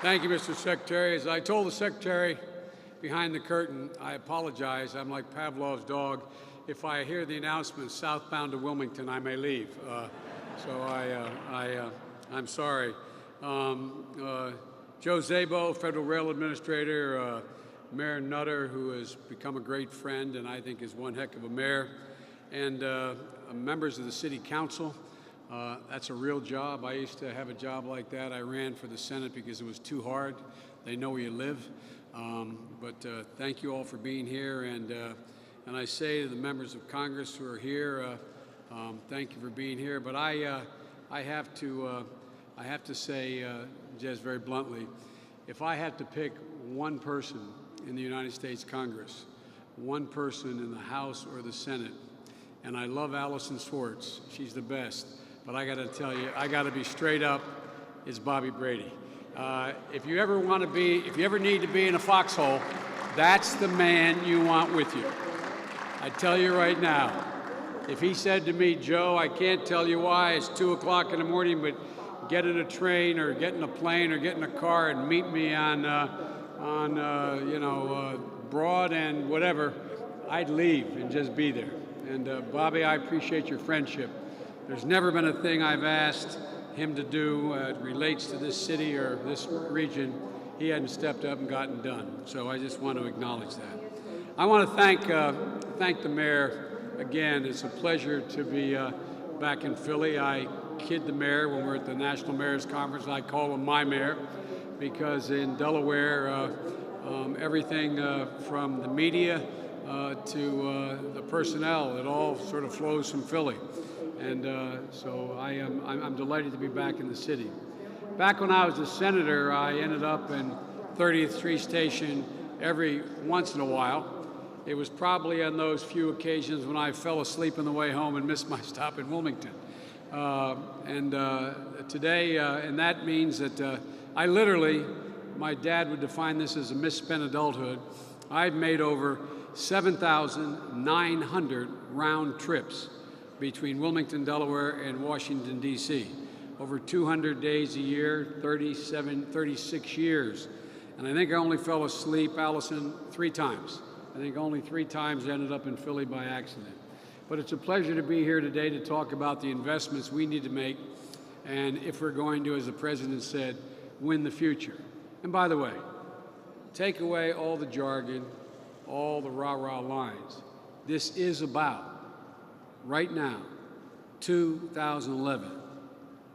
Thank you, Mr. Secretary. As I told the Secretary behind the curtain, I apologize. I'm like Pavlov's dog. If I hear the announcement southbound to Wilmington, I may leave. I'm sorry. Joe Szabo, Federal Rail Administrator, Mayor Nutter, who has become a great friend and I think is one heck of a mayor, and members of the City Council. That's a real job. I used to have a job like that. I ran for the Senate because it was too hard. They know where you live. Thank you all for being here. And I say to the members of Congress who are here, thank you for being here. But I have to say, just very bluntly, if I had to pick one person in the United States Congress, one person in the House or the Senate, and I love Allison Swartz, she's the best, but I got to tell you, I got to be straight up, it's Bobby Brady. If you ever need to be in a foxhole, that's the man you want with you. I tell you right now, if he said to me, Joe, I can't tell you why, it's 2 o'clock in the morning, but get in a train or get in a plane or get in a car and meet me on Broad and whatever, I'd leave and just be there. And Bobby, I appreciate your friendship. There's never been a thing I've asked him to do it relates to this city or this region he hadn't stepped up and gotten done. So I just want to acknowledge that. I want to thank the mayor again. It's a pleasure to be back in Philly. I kid the mayor when we're at the National Mayor's Conference. I call him my mayor because in Delaware, everything from the media to the personnel, it all sort of flows from Philly. And so I'm delighted to be back in the city. Back when I was a senator, I ended up in 30th Street Station every once in a while. It was probably on those few occasions when I fell asleep on the way home and missed my stop in Wilmington. Today, and that means that I literally, my dad would define this as a misspent adulthood. I've made over 7,900 round trips between Wilmington, Delaware, and Washington, D.C. Over 200 days a year, 36 years. And I think I only fell asleep, Allison, 3 times. I think only 3 times I ended up in Philly by accident. But it's a pleasure to be here today to talk about the investments we need to make and if we're going to, as the President said, win the future. And by the way, take away all the jargon, all the rah-rah lines. This is about, right now, 2011.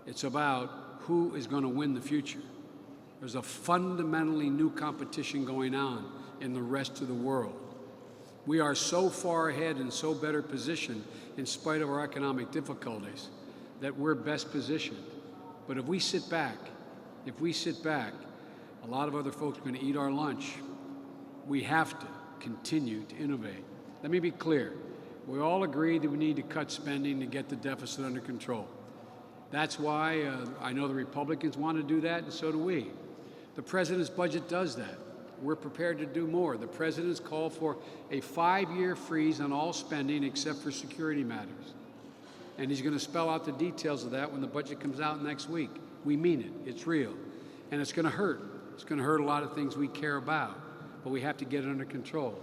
It's about who is going to win the future. There's a fundamentally new competition going on in the rest of the world. We are so far ahead and so better positioned in spite of our economic difficulties that we're best positioned. But if we sit back, a lot of other folks are going to eat our lunch. We have to continue to innovate. Let me be clear. We all agree that we need to cut spending to get the deficit under control. That's why I know the Republicans want to do that, and so do we. The President's budget does that. We're prepared to do more. The President's called for a 5-year freeze on all spending except for security matters. And he's going to spell out the details of that when the budget comes out next week. We mean it. It's real. And it's going to hurt. It's going to hurt a lot of things we care about, but we have to get it under control.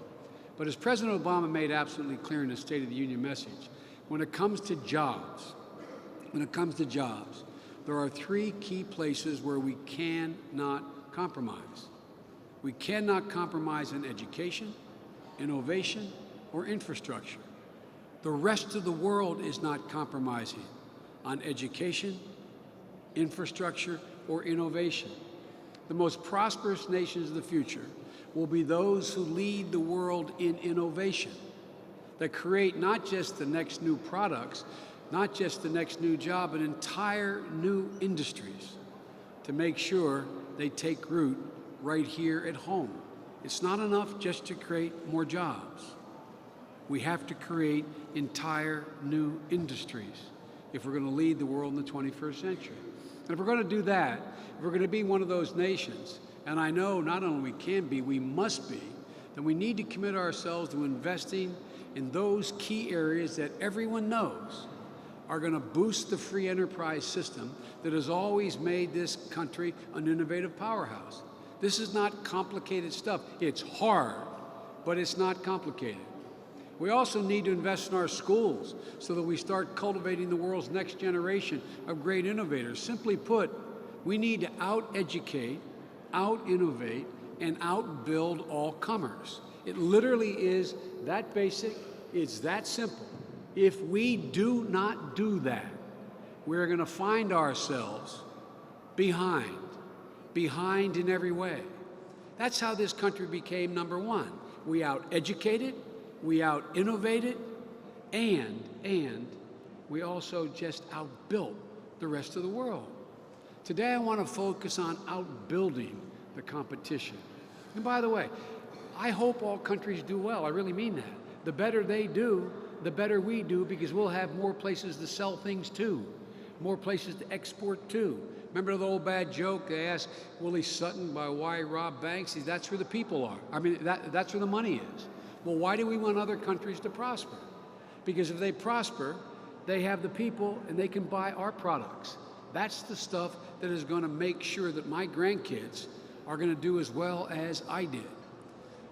But as President Obama made absolutely clear in his State of the Union message, when it comes to jobs, there are 3 key places where we cannot compromise. We cannot compromise on education, innovation, or infrastructure. The rest of the world is not compromising on education, infrastructure, or innovation. The most prosperous nations of the future will be those who lead the world in innovation, that create not just the next new products, not just the next new job, but entire new industries to make sure they take root right here at home. It's not enough just to create more jobs. We have to create entire new industries if we're going to lead the world in the 21st century. And if we're going to do that, if we're going to be one of those nations, and I know not only we can be, we must be, then we need to commit ourselves to investing in those key areas that everyone knows are going to boost the free enterprise system that has always made this country an innovative powerhouse. This is not complicated stuff. It's hard, but it's not complicated. We also need to invest in our schools so that we start cultivating the world's next generation of great innovators. Simply put, we need to out-educate, out-innovate, and out-build all comers. It literally is that basic, it's that simple. If we do not do that, we're going to find ourselves behind in every way. That's how this country became number one. We out-educated, we out-innovated, and we also just outbuilt the rest of the world. Today I want to focus on outbuilding the competition. And by the way, I hope all countries do well. I really mean that. The better they do, the better we do, because we'll have more places to sell things to, more places to export to. Remember the old bad joke? They asked Willie Sutton by why he robbed banks. That's where the people are. I mean, that's where the money is. Well, why do we want other countries to prosper? Because if they prosper, they have the people and they can buy our products. That's the stuff that is going to make sure that my grandkids are going to do as well as I did.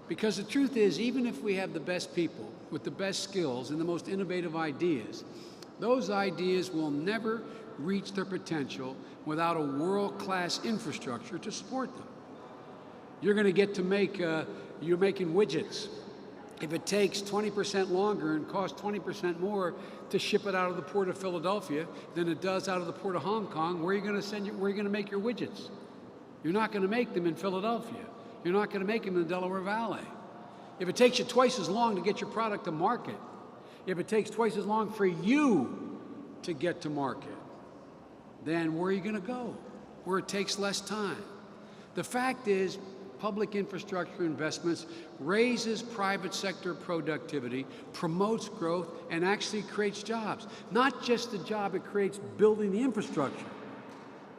Because the truth is, even if we have the best people with the best skills and the most innovative ideas, those ideas will never reach their potential without a world-class infrastructure to support them. You're going to get to make, you're making widgets. If it takes 20% longer and costs 20% more to ship it out of the port of Philadelphia than it does out of the port of Hong Kong, where are you going to make your widgets? You're not going to make them in Philadelphia. You're not going to make them in the Delaware Valley. If it takes you twice as long to get your product to market, if it takes twice as long for you to get to market, then where are you going to go? Where it takes less time. The fact is, public infrastructure investments raises private sector productivity, promotes growth, and actually creates jobs. Not just the job it creates building the infrastructure,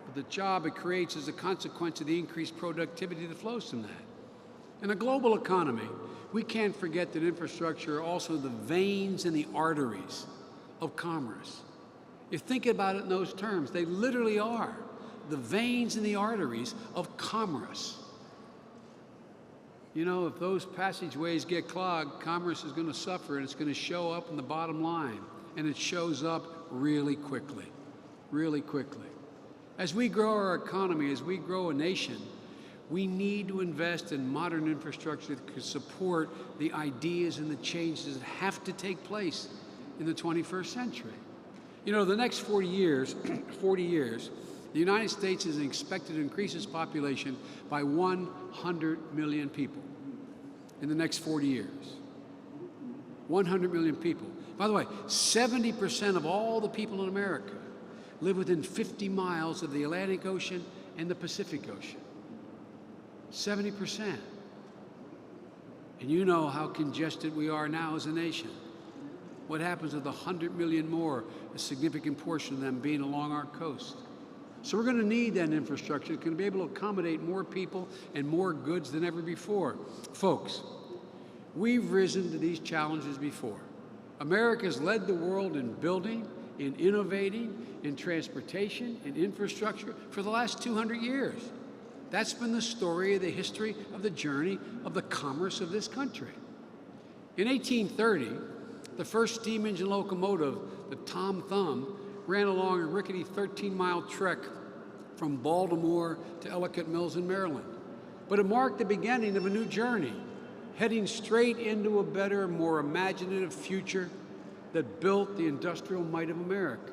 but the job it creates as a consequence of the increased productivity that flows from that. In a global economy, we can't forget that infrastructure are also the veins and the arteries of commerce. You think about it in those terms, they literally are the veins and the arteries of commerce. You know, if those passageways get clogged, commerce is going to suffer, and it's going to show up in the bottom line, and it shows up really quickly, really quickly. As we grow our economy, as we grow a nation, we need to invest in modern infrastructure that can support the ideas and the changes that have to take place in the 21st century. You know, the next 40 years, the United States is expected to increase its population by 100 million people in the next 40 years. 100 million people. By the way, 70% of all the people in America live within 50 miles of the Atlantic Ocean and the Pacific Ocean. 70%. And you know how congested we are now as a nation. What happens with 100 million more, a significant portion of them being along our coast? So we're going to need that infrastructure that's going to be able to accommodate more people and more goods than ever before. Folks, we've risen to these challenges before. America's led the world in building, in innovating, in transportation, in infrastructure for the last 200 years. That's been the story of the history of the journey of the commerce of this country. In 1830, the first steam engine locomotive, the Tom Thumb, ran along a rickety 13-mile trek from Baltimore to Ellicott Mills in Maryland. But it marked the beginning of a new journey, heading straight into a better, more imaginative future that built the industrial might of America.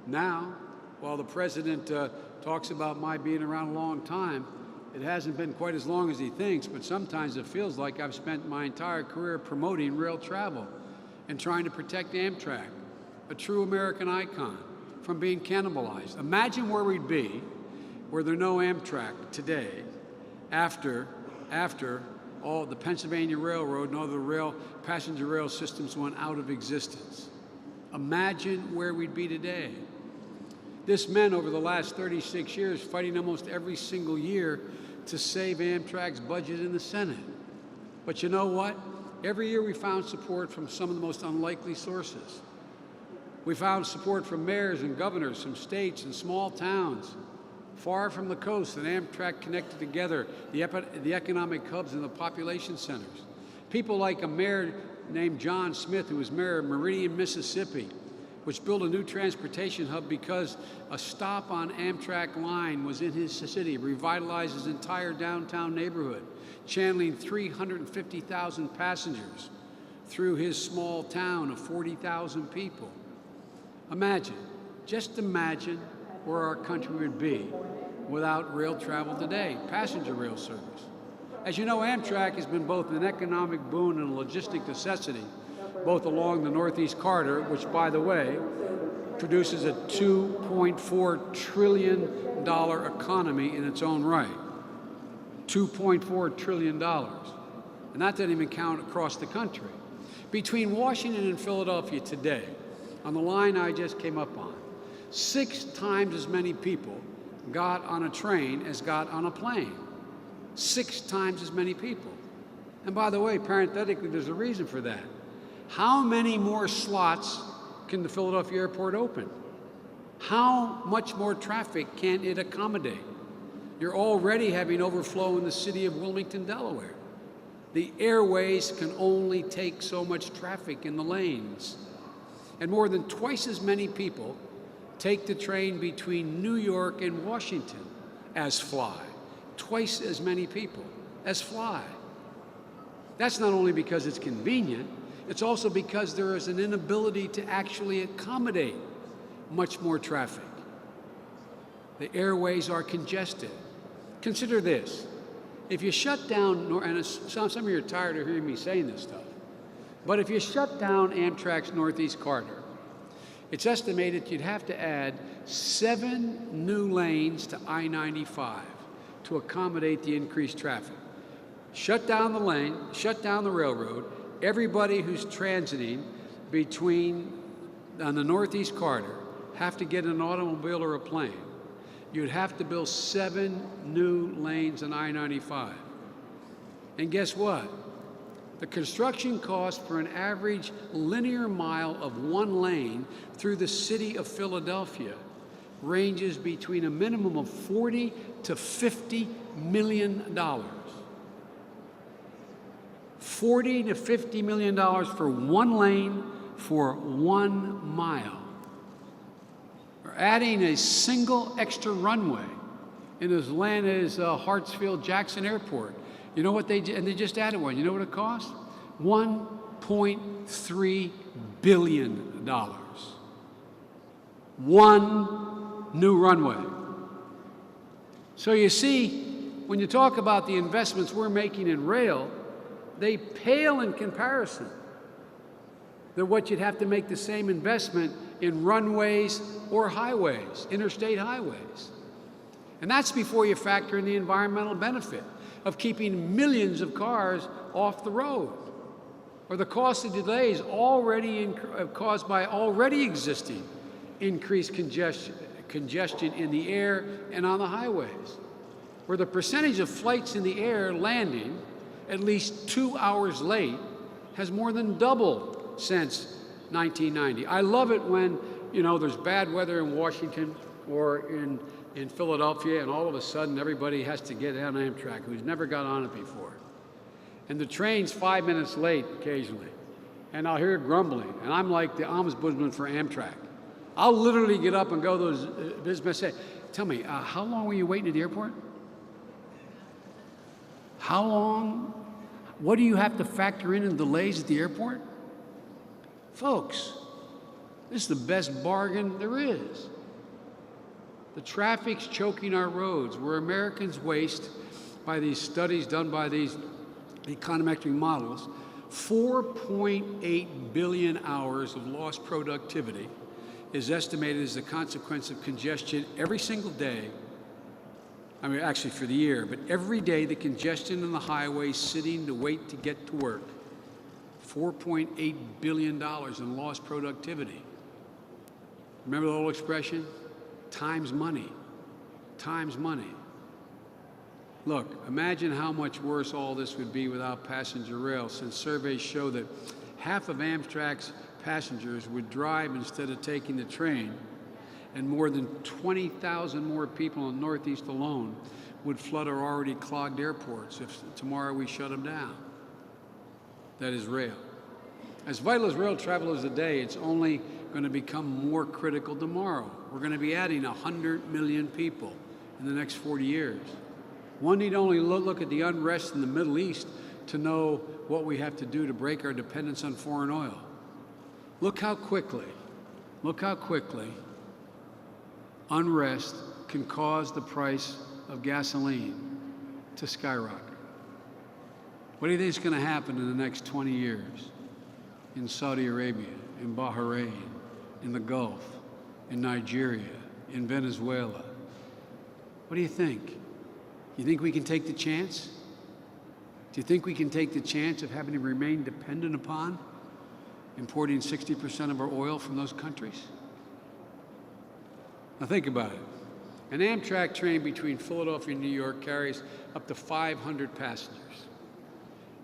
Now, while the president talks about my being around a long time, it hasn't been quite as long as he thinks, but sometimes it feels like I've spent my entire career promoting rail travel and trying to protect Amtrak, a true American icon, from being cannibalized. Imagine where we'd be were there no Amtrak today after all the Pennsylvania Railroad and all the passenger rail systems went out of existence. Imagine where we'd be today. This meant over the last 36 years fighting almost every single year to save Amtrak's budget in the Senate. But you know what? Every year we found support from some of the most unlikely sources. We found support from mayors and governors from states and small towns far from the coast that Amtrak connected together the economic hubs and the population centers. People like a mayor named John Smith, who was mayor of Meridian, Mississippi, which built a new transportation hub because a stop on Amtrak line was in his city, revitalized his entire downtown neighborhood, channeling 350,000 passengers through his small town of 40,000 people. Imagine, just imagine where our country would be without rail travel today, passenger rail service. As you know, Amtrak has been both an economic boon and a logistic necessity, both along the Northeast Corridor, which, by the way, produces a $2.4 trillion economy in its own right. $2.4 trillion. And that doesn't even count across the country. Between Washington and Philadelphia today, on the line I just came up on, 6 times as many people got on a train as got on a plane. 6 times as many people. And by the way, parenthetically, there's a reason for that. How many more slots can the Philadelphia airport open? How much more traffic can it accommodate? You're already having overflow in the city of Wilmington, Delaware. The airways can only take so much traffic in the lanes. And more than twice as many people take the train between New York and Washington as fly. Twice as many people as fly. That's not only because it's convenient, it's also because there is an inability to actually accommodate much more traffic. The airways are congested. Consider this. If you shut down, and some of you are tired of hearing me saying this stuff, but if you shut down Amtrak's Northeast Corridor, it's estimated you'd have to add 7 new lanes to I-95 to accommodate the increased traffic. Shut down the lane, shut down the railroad, everybody who's transiting on the Northeast Corridor have to get an automobile or a plane. You'd have to build 7 new lanes on I-95. And guess what? The construction cost for an average linear mile of 1 lane through the city of Philadelphia ranges between a minimum of $40 to $50 million. $40 to $50 million for 1 lane for 1 mile. We're adding a single extra runway in Atlanta's Hartsfield-Jackson Airport. You know what they just added one. You know what it cost? $1.3 billion. 1 new runway. So you see, when you talk about the investments we're making in rail, they pale in comparison to what you'd have to make the same investment in runways or highways, interstate highways. And that's before you factor in the environmental benefit of keeping millions of cars off the road, or the cost of delays caused by already existing increased congestion in the air and on the highways, where the percentage of flights in the air landing at least 2 hours late has more than doubled since 1990. I love it when, there's bad weather in Washington or in Philadelphia, and all of a sudden everybody has to get on Amtrak who's never got on it before. And the train's 5 minutes late occasionally, and I'll hear grumbling, and I'm like the ombudsman for Amtrak. I'll literally get up and go to those business and say, tell me, how long were you waiting at the airport? How long? What do you have to factor in delays at the airport? Folks, this is the best bargain there is. The traffic's choking our roads, where Americans waste, by these studies done by these econometric models, 4.8 billion hours of lost productivity is estimated as a consequence of congestion every single day. I mean, actually for the year, but every day the congestion on the highway sitting to wait to get to work. $4.8 billion in lost productivity. Remember the old expression? Time's money. Time's money. Look, imagine how much worse all this would be without passenger rail, since surveys show that half of Amtrak's passengers would drive instead of taking the train, and more than 20,000 more people in the Northeast alone would flood our already clogged airports if tomorrow we shut them down. That is rail. As vital as rail travel is today, it's only going to become more critical tomorrow. We're going to be adding 100 million people in the next 40 years. One need only look at the unrest in the Middle East to know what we have to do to break our dependence on foreign oil. Look how quickly unrest can cause the price of gasoline to skyrocket. What do you think is going to happen in the next 20 years in Saudi Arabia, in Bahrain, in the Gulf, in Nigeria, in Venezuela? What do you think? You think we can take the chance? Do you think we can take the chance of having to remain dependent upon importing 60% of our oil from those countries? Now think about it. An Amtrak train between Philadelphia and New York carries up to 500 passengers.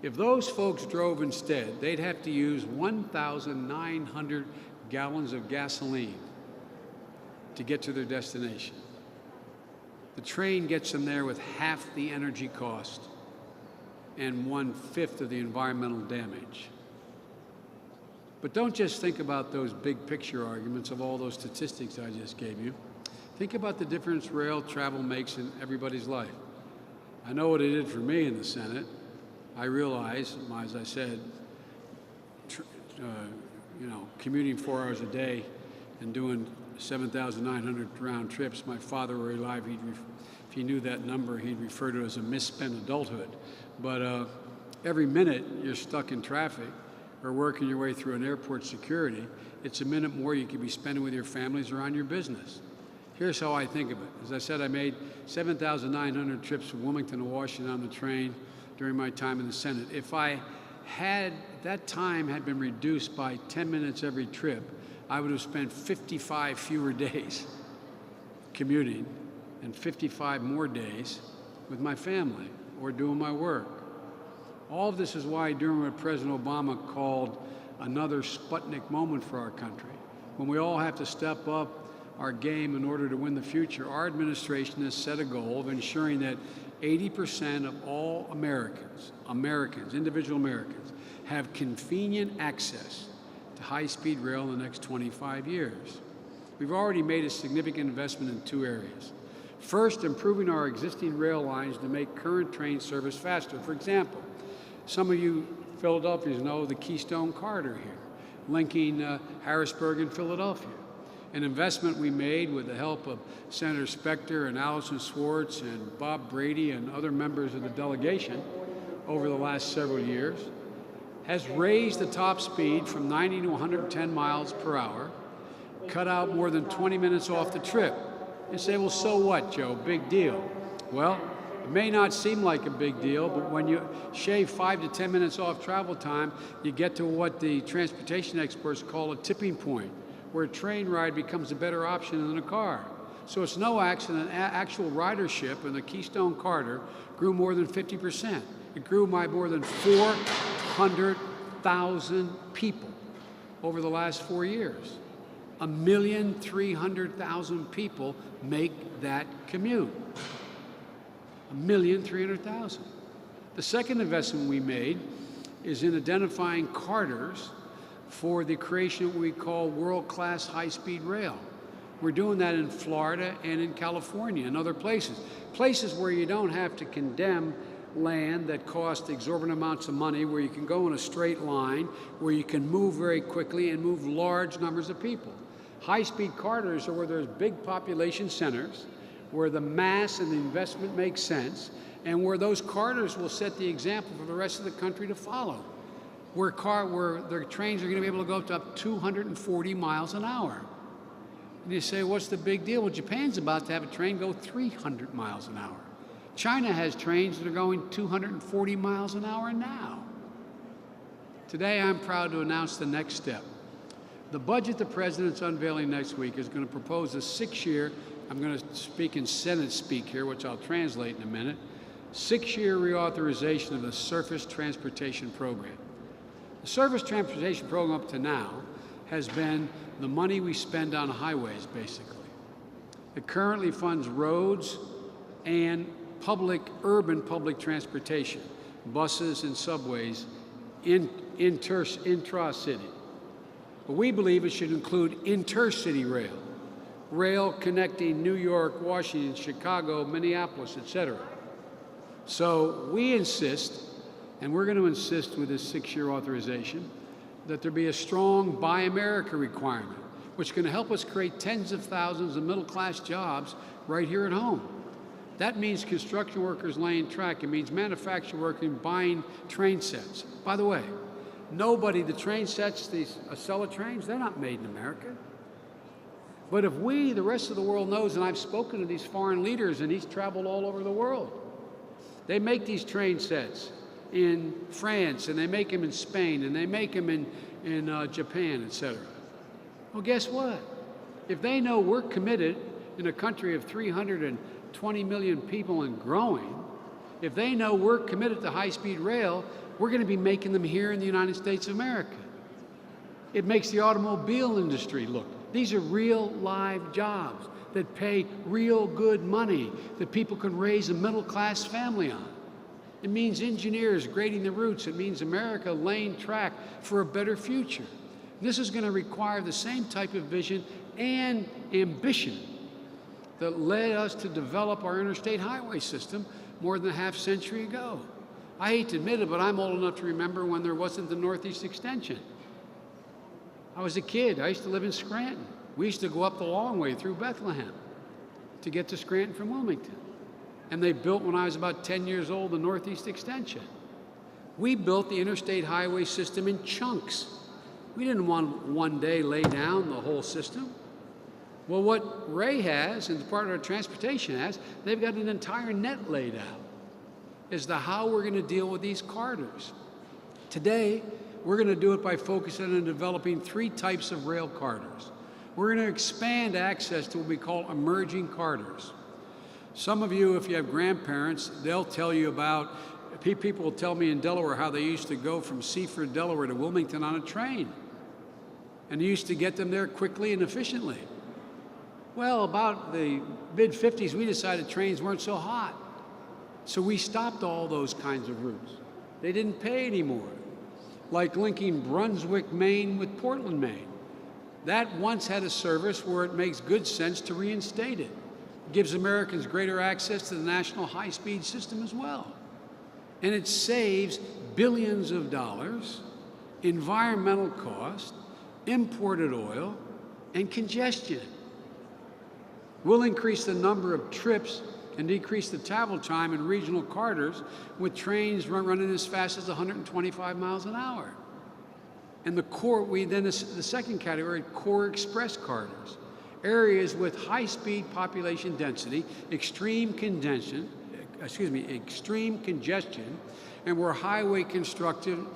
If those folks drove instead, they'd have to use 1,900 gallons of gasoline to get to their destination. The train gets them there with half the energy cost and 1/5 of the environmental damage. But don't just think about those big picture arguments of all those statistics I just gave you. Think about the difference rail travel makes in everybody's life. I know what it did for me in the Senate. I realize, as I said, commuting 4 hours a day and doing 7,900 round trips. My father were alive. If he knew that number, he'd refer to it as a misspent adulthood. But every minute you're stuck in traffic or working your way through an airport security, it's a minute more you could be spending with your families or on your business. Here's how I think of it. As I said, I made 7,900 trips from Wilmington to Washington on the train during my time in the Senate. If that time had been reduced by 10 minutes every trip, I would have spent 55 fewer days commuting and 55 more days with my family or doing my work. All of this is why during what President Obama called another Sputnik moment for our country, when we all have to step up our game in order to win the future, our administration has set a goal of ensuring that 80% of all Americans, individual Americans, have convenient access to high-speed rail in the next 25 years. We've already made a significant investment in 2 areas. First, improving our existing rail lines to make current train service faster. For example, some of you Philadelphians know the Keystone Corridor here, linking Harrisburg and Philadelphia. An investment we made with the help of Senator Specter and Allison Swartz and Bob Brady and other members of the delegation over the last several years has raised the top speed from 90 to 110 miles per hour, cut out more than 20 minutes off the trip. You say, well, so what, Joe? Big deal. Well, it may not seem like a big deal, but when you shave 5 to 10 minutes off travel time, you get to what the transportation experts call a tipping point, where a train ride becomes a better option than a car. So it's no accident, actual ridership in the Keystone Corridor grew more than 50%. It grew by more than 400,000 people over the last 4 years. 1,300,000 people make that commute. 1,300,000. The second investment we made is in identifying corridors for the creation of what we call world-class high-speed rail. We're doing that in Florida and in California and other places. Places where you don't have to condemn land that costs exorbitant amounts of money, where you can go in a straight line, where you can move very quickly and move large numbers of people. High-speed corridors are where there's big population centers, where the mass and the investment makes sense, and where those corridors will set the example for the rest of the country to follow, where the trains are going to be able to go up to 240 miles an hour. And you say, what's the big deal? Well, Japan's about to have a train go 300 miles an hour. China has trains that are going 240 miles an hour now. Today, I'm proud to announce the next step. The budget the President's unveiling next week is going to propose a 6-year, I'm going to speak in Senate speak here, which I'll translate in a minute, 6-year reauthorization of the Surface Transportation Program. The Surface Transportation Program up to now has been the money we spend on highways, basically. It currently funds roads and urban public transportation, buses and subways intra-city. But we believe it should include intercity rail, rail connecting New York, Washington, Chicago, Minneapolis, etc. So we insist, and we're going to insist with this 6-year authorization, that there be a strong Buy America requirement, which can help us create tens of thousands of middle-class jobs right here at home. That means construction workers laying track. It means manufacturing workers buying train sets. By the way, the train sets, these Acela trains, they're not made in America. But if we, the rest of the world knows, and I've spoken to these foreign leaders, and he's traveled all over the world, they make these train sets in France, and they make them in Spain, and they make them in Japan, etc. Well, guess what? If they know we're committed in a country of 320 million people and growing, if they know we're committed to high-speed rail, we're going to be making them here in the United States of America. It makes the automobile industry look. These are real live jobs that pay real good money that people can raise a middle-class family on. It means engineers grading the routes. It means America laying track for a better future. This is going to require the same type of vision and ambition that led us to develop our interstate highway system more than a half-century ago. I hate to admit it, but I'm old enough to remember when there wasn't the Northeast Extension. I was a kid. I used to live in Scranton. We used to go up the long way through Bethlehem to get to Scranton from Wilmington. And they built, when I was about 10 years old, the Northeast Extension. We built the interstate highway system in chunks. We didn't want one day lay down the whole system. Well, what Ray has, and the Department of Transportation has, they've got an entire net laid out as to how we're going to deal with these corridors. Today, we're going to do it by focusing on developing 3 types of rail corridors. We're going to expand access to what we call emerging corridors. Some of you, if you have grandparents, they'll tell you about, people will tell me in Delaware how they used to go from Seaford, Delaware to Wilmington on a train. And they used to get them there quickly and efficiently. Well, about the mid-50s, we decided trains weren't so hot. So we stopped all those kinds of routes. They didn't pay anymore. Like linking Brunswick, Maine with Portland, Maine. That once had a service where it makes good sense to reinstate it. It gives Americans greater access to the national high-speed system as well. And it saves billions of dollars, environmental cost, imported oil, and congestion. We'll increase the number of trips and decrease the travel time in regional corridors with trains running as fast as 125 miles an hour. And the second category, core express corridors, areas with high-speed population density, extreme congestion, and where highway construction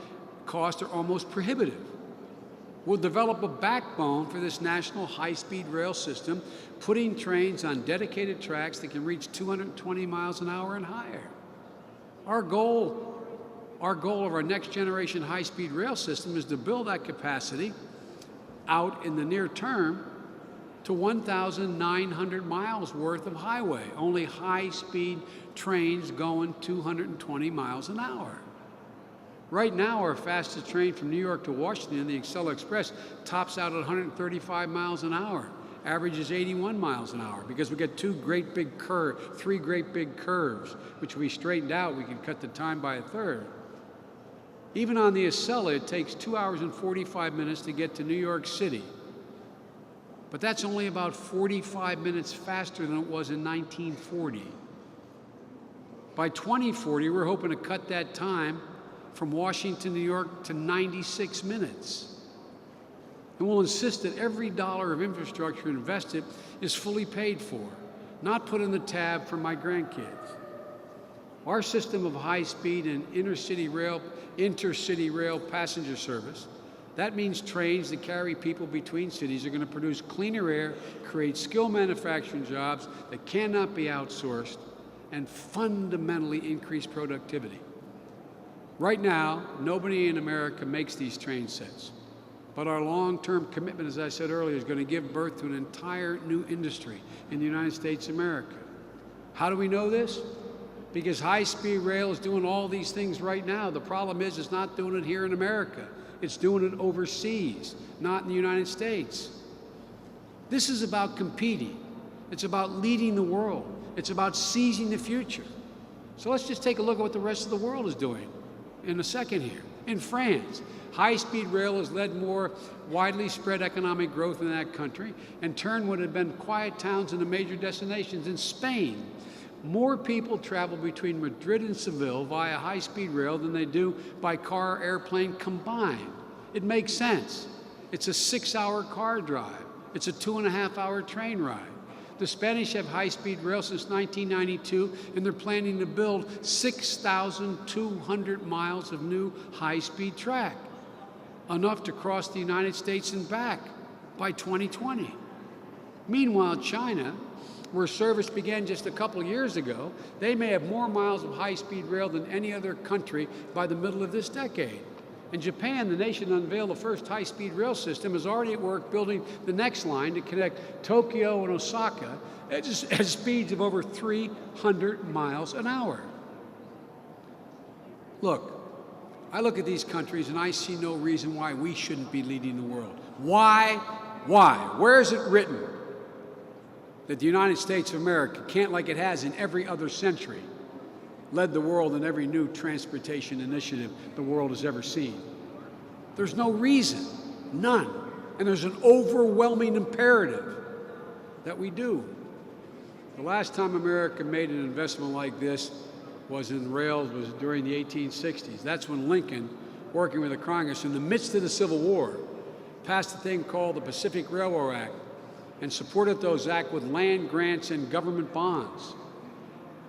costs are almost prohibitive. We'll develop a backbone for this national high-speed rail system, putting trains on dedicated tracks that can reach 220 miles an hour and higher. Our goal of our next generation high-speed rail system is to build that capacity out in the near term to 1,900 miles worth of highway, only high-speed trains going 220 miles an hour. Right now, our fastest train from New York to Washington, the Acela Express, tops out at 135 miles an hour. Average is 81 miles an hour because we got 3 great big curves, which we straightened out. We could cut the time by 1/3. Even on the Acela, it takes 2 hours and 45 minutes to get to New York City. But that's only about 45 minutes faster than it was in 1940. By 2040, we're hoping to cut that time from Washington, New York to 96 minutes. And we'll insist that every dollar of infrastructure invested is fully paid for, not put in the tab for my grandkids. Our system of high-speed and intercity rail passenger service, that means trains that carry people between cities are going to produce cleaner air, create skilled manufacturing jobs that cannot be outsourced, and fundamentally increase productivity. Right now, nobody in America makes these train sets. But our long-term commitment, as I said earlier, is going to give birth to an entire new industry in the United States of America. How do we know this? Because high-speed rail is doing all these things right now. The problem is it's not doing it here in America. It's doing it overseas, not in the United States. This is about competing. It's about leading the world. It's about seizing the future. So let's just take a look at what the rest of the world is doing in a second here. In France, high-speed rail has led more widely spread economic growth in that country and turned what had been quiet towns into major destinations. In Spain, more people travel between Madrid and Seville via high-speed rail than they do by car or airplane combined. It makes sense. It's a 6-hour car drive. It's a 2.5-hour train ride. The Spanish have high-speed rail since 1992, and they're planning to build 6,200 miles of new high-speed track, enough to cross the United States and back by 2020. Meanwhile, China, where service began just a couple years ago, they may have more miles of high-speed rail than any other country by the middle of this decade. In Japan, the nation unveiled the first high-speed rail system, is already at work building the next line to connect Tokyo and Osaka at speeds of over 300 miles an hour. Look, I look at these countries and I see no reason why we shouldn't be leading the world. Why? Why? Where is it written that the United States of America can't, like it has in every other century, led the world in every new transportation initiative the world has ever seen? There's no reason, none. And there's an overwhelming imperative that we do. The last time America made an investment like this was in rails was during the 1860s. That's when Lincoln, working with the Congress in the midst of the Civil War, passed a thing called the Pacific Railroad Act and supported those acts with land grants and government bonds.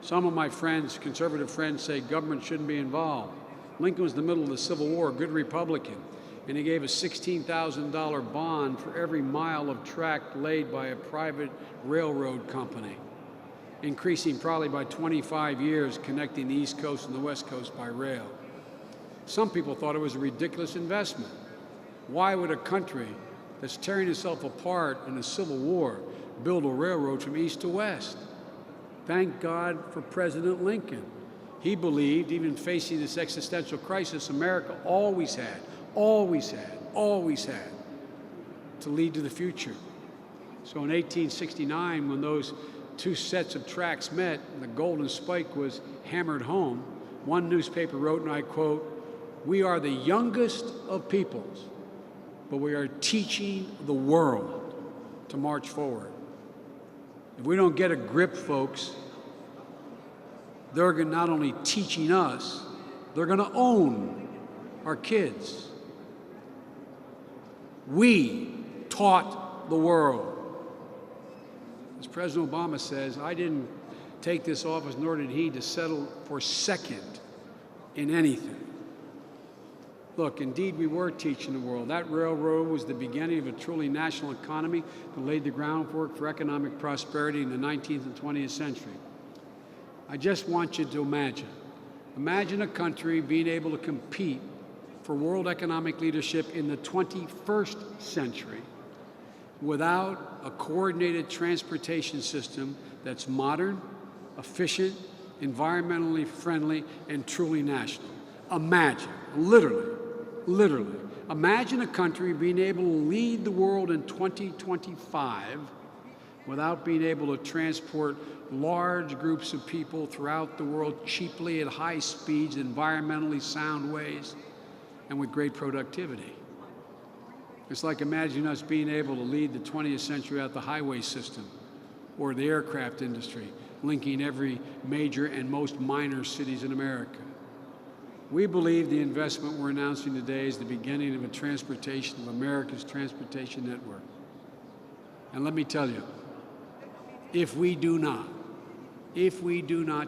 Some of my friends, conservative friends, say government shouldn't be involved. Lincoln was in the middle of the Civil War, a good Republican, and he gave a $16,000 bond for every mile of track laid by a private railroad company, increasing probably by 25 years, connecting the East Coast and the West Coast by rail. Some people thought it was a ridiculous investment. Why would a country that's tearing itself apart in a civil war build a railroad from east to west? Thank God for President Lincoln. He believed, even facing this existential crisis, America always had to lead to the future. So in 1869, when those two sets of tracks met and the golden spike was hammered home, one newspaper wrote, and I quote, "We are the youngest of peoples, but we are teaching the world to march forward." If we don't get a grip, folks, they're not only teaching us, they're going to own our kids. We taught the world. As President Obama says, I didn't take this office, nor did he, to settle for second in anything. Look, indeed, we were teaching the world. That railroad was the beginning of a truly national economy that laid the groundwork for economic prosperity in the 19th and 20th century. I just want you to imagine a country being able to compete for world economic leadership in the 21st century without a coordinated transportation system that's modern, efficient, environmentally friendly, and truly national. Imagine, literally, imagine a country being able to lead the world in 2025 without being able to transport large groups of people throughout the world cheaply at high speeds, environmentally sound ways, and with great productivity. It's like imagining us being able to lead the 20th century out the highway system or the aircraft industry, linking every major and most minor cities in America. We believe the investment we're announcing today is the beginning of America's transportation network. And let me tell you, if we do not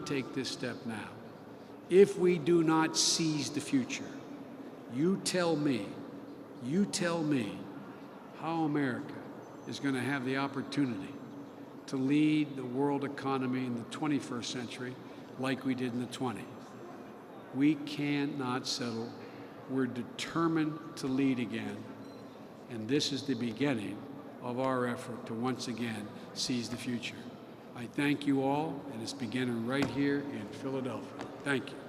take this step now, if we do not seize the future, you tell me how America is going to have the opportunity to lead the world economy in the 21st century like we did in the 20th. We cannot settle. We're determined to lead again. and this is the beginning of our effort to once again seize the future. I thank you all, and it's beginning right here in Philadelphia. Thank you.